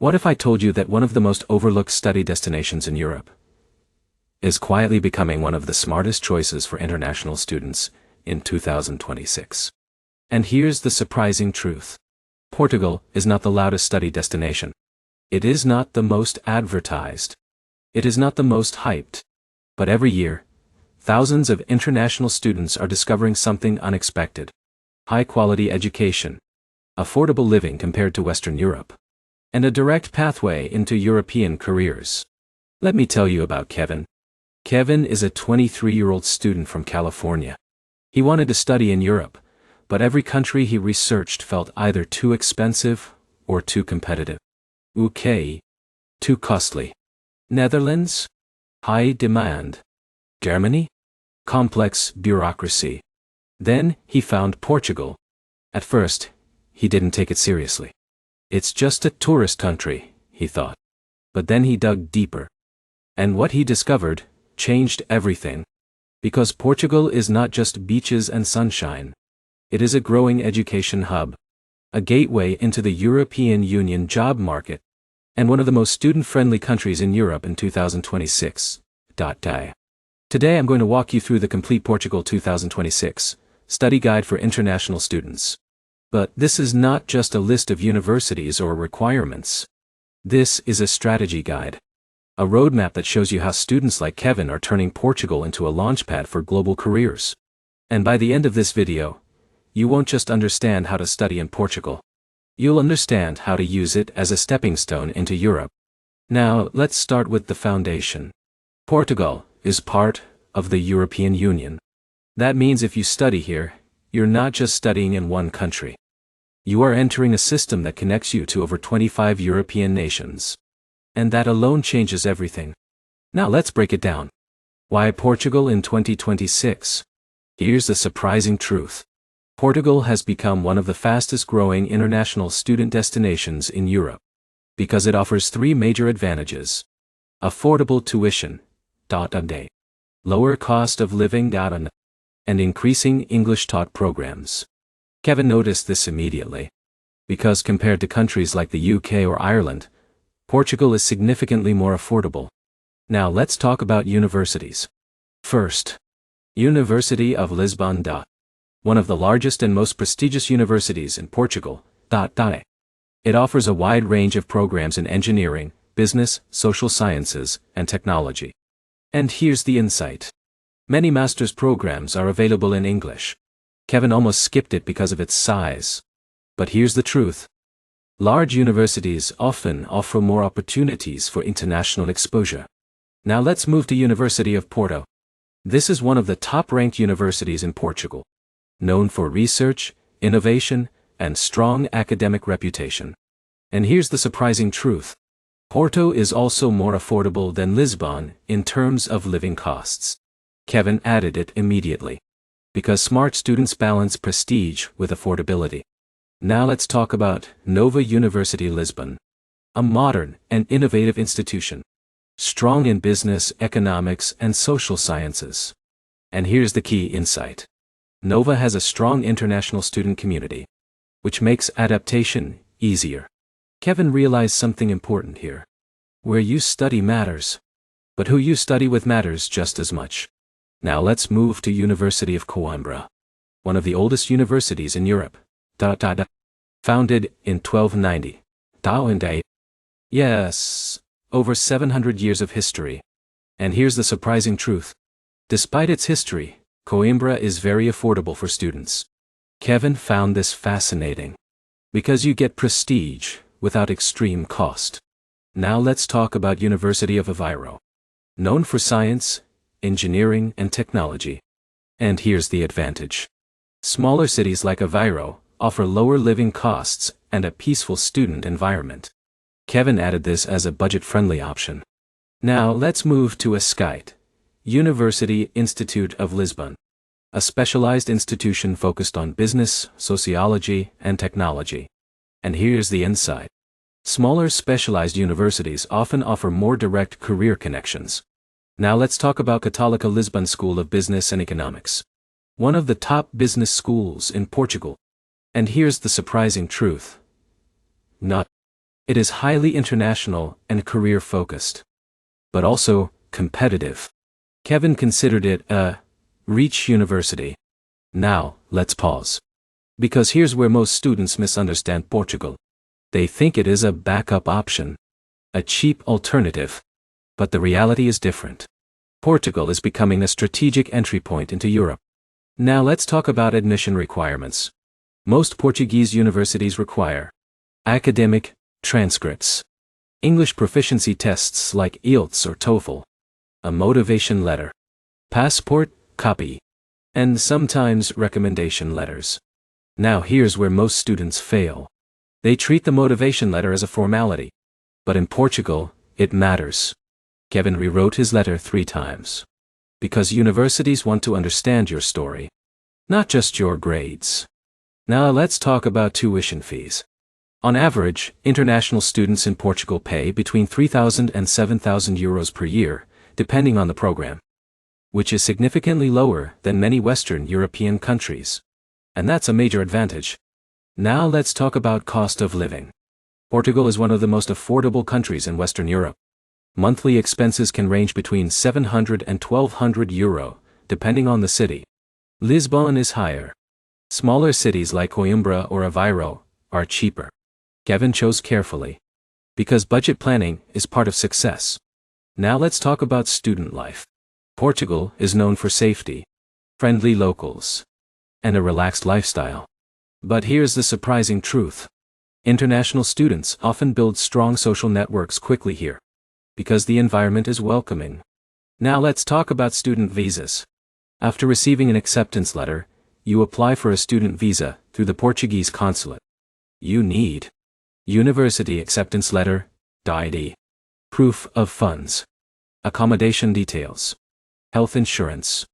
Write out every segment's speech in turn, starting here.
What if I told you that one of the most overlooked study destinations in Europe is quietly becoming one of the smartest choices for international students in 2026? And here's the surprising truth. Portugal is not the loudest study destination. It is not the most advertised. It is not the most hyped. But every year, thousands of international students are discovering something unexpected. High-quality education, affordable living compared to Western Europe, and a direct pathway into European careers. Let me tell you about Kevin. Kevin is a 23-year-old student from California. He wanted to study in Europe, but every country he researched felt either too expensive or too competitive. UK, too costly. Netherlands, high demand. Germany, complex bureaucracy. Then he found Portugal. At first, he didn't take it seriously. It's just a tourist country, he thought. But then he dug deeper. And what he discovered changed everything. Because Portugal is not just beaches and sunshine. It is a growing education hub, a gateway into the European Union job market, and one of the most student-friendly countries in Europe in 2026. Today I'm going to walk you through the complete Portugal 2026 study guide for international students. But this is not just a list of universities or requirements. This is a strategy guide. A roadmap that shows you how students like Kevin are turning Portugal into a launchpad for global careers. And by the end of this video, you won't just understand how to study in Portugal. You'll understand how to use it as a stepping stone into Europe. Now, let's start with the foundation. Portugal is part of the European Union. That means if you study here, you're not just studying in one country. You are entering a system that connects you to over 25 European nations. And that alone changes everything. Now let's break it down. Why Portugal in 2026? Here's the surprising truth. Portugal has become one of the fastest growing international student destinations in Europe. Because it offers three major advantages. Affordable tuition, lower cost of living, and increasing English-taught programs. Kevin noticed this immediately. Because compared to countries like the UK or Ireland, Portugal is significantly more affordable. Now let's talk about universities. First, University of Lisbon. One of the largest and most prestigious universities in Portugal. It offers a wide range of programs in engineering, business, social sciences, and technology. And here's the insight. Many master's programs are available in English. Kevin almost skipped it because of its size. But here's the truth. Large universities often offer more opportunities for international exposure. Now let's move to University of Porto. This is one of the top-ranked universities in Portugal, known for research, innovation, and strong academic reputation. And here's the surprising truth. Porto is also more affordable than Lisbon in terms of living costs. Kevin added it immediately. Because smart students balance prestige with affordability. Now let's talk about Nova University Lisbon. A modern and innovative institution. Strong in business, economics, and social sciences. And here's the key insight. Nova has a strong international student community, which makes adaptation easier. Kevin realized something important here. Where you study matters, but who you study with matters just as much. Now let's move to University of Coimbra, one of the oldest universities in Europe. Founded in 1290. Yes, over 700 years of history. And here's the surprising truth. Despite its history, Coimbra is very affordable for students. Kevin found this fascinating. Because you get prestige without extreme cost. Now let's talk about University of Aveiro. Known for science, engineering, and technology. And here's the advantage. Smaller cities like Aveiro offer lower living costs and a peaceful student environment. Kevin added this as a budget-friendly option. Now let's move to ESCAIT, University Institute of Lisbon. A specialized institution focused on business, sociology, and technology. And here's the insight. Smaller specialized universities often offer more direct career connections. Now let's talk about Católica Lisbon School of Business and Economics. One of the top business schools in Portugal. And here's the surprising truth. It is highly international and career-focused, but also competitive. Kevin considered it a reach university. Now, let's pause. Because here's where most students misunderstand Portugal. They think it is a backup option, a cheap alternative. But the reality is different. Portugal is becoming a strategic entry point into Europe. Now let's talk about admission requirements. Most Portuguese universities require academic transcripts, English proficiency tests like IELTS or TOEFL, a motivation letter, passport copy, and sometimes recommendation letters. Now here's where most students fail. They treat the motivation letter as a formality. But in Portugal, it matters. Kevin rewrote his letter 3 times. Because universities want to understand your story, not just your grades. Now let's talk about tuition fees. On average, international students in Portugal pay between 3,000 and 7,000 euros per year, depending on the program, which is significantly lower than many Western European countries. And that's a major advantage. Now let's talk about cost of living. Portugal is one of the most affordable countries in Western Europe. Monthly expenses can range between 700 and 1,200 euro, depending on the city. Lisbon is higher. Smaller cities like Coimbra or Aveiro are cheaper. Kevin chose carefully, because budget planning is part of success. Now let's talk about student life. Portugal is known for safety, friendly locals, and a relaxed lifestyle. But here's the surprising truth. International students often build strong social networks quickly here, because the environment is welcoming. Now let's talk about student visas. After receiving an acceptance letter, you apply for a student visa through the Portuguese consulate. You need university acceptance letter, ID, proof of funds, accommodation details, health insurance,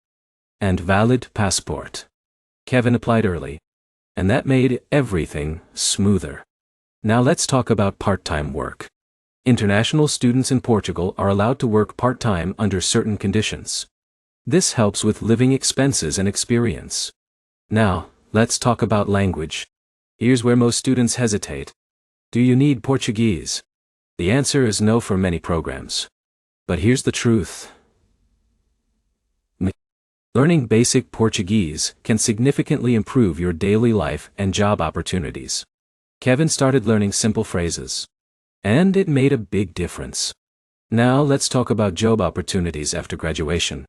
and valid passport. Kevin applied early, and that made everything smoother. Now let's talk about part-time work. International students in Portugal are allowed to work part-time under certain conditions. This helps with living expenses and experience. Now, let's talk about language. Here's where most students hesitate. Do you need Portuguese? The answer is no for many programs. But here's the truth. Learning basic Portuguese can significantly improve your daily life and job opportunities. Kevin started learning simple phrases, and it made a big difference. Now let's talk about job opportunities after graduation.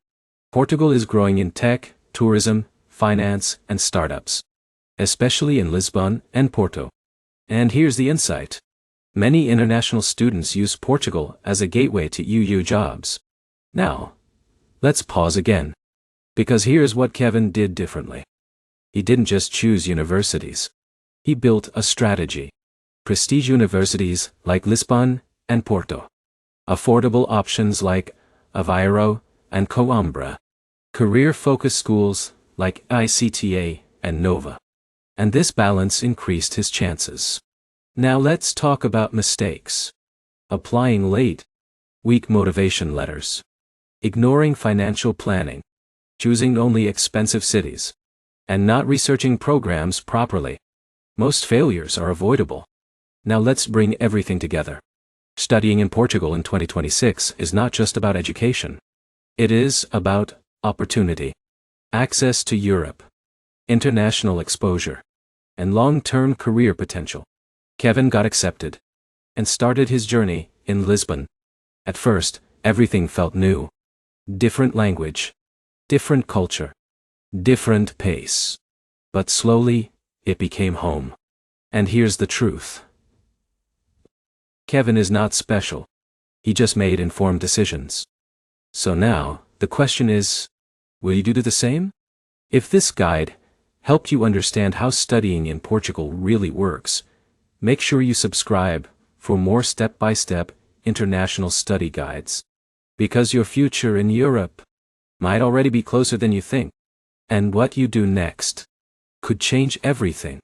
Portugal is growing in tech, tourism, finance, and startups, especially in Lisbon and Porto. And here's the insight. Many international students use Portugal as a gateway to EU jobs. Now, let's pause again. Because here's what Kevin did differently. He didn't just choose universities. He built a strategy. Prestige universities like Lisbon and Porto. Affordable options like Aveiro and Coimbra. Career-focused schools like ICTA and Nova. And this balance increased his chances. Now let's talk about mistakes. Applying late. Weak motivation letters. Ignoring financial planning. Choosing only expensive cities. And not researching programs properly. Most failures are avoidable. Now let's bring everything together. Studying in Portugal in 2026 is not just about education. It is about opportunity, access to Europe, international exposure, and long-term career potential. Kevin got accepted and started his journey in Lisbon. At first, everything felt new. Different language, different culture, different pace. But slowly, it became home. And here's the truth. Kevin is not special. He just made informed decisions. So now, the question is, will you do the same? If this guide helped you understand how studying in Portugal really works, make sure you subscribe for more step-by-step international study guides. Because your future in Europe might already be closer than you think. And what you do next could change everything.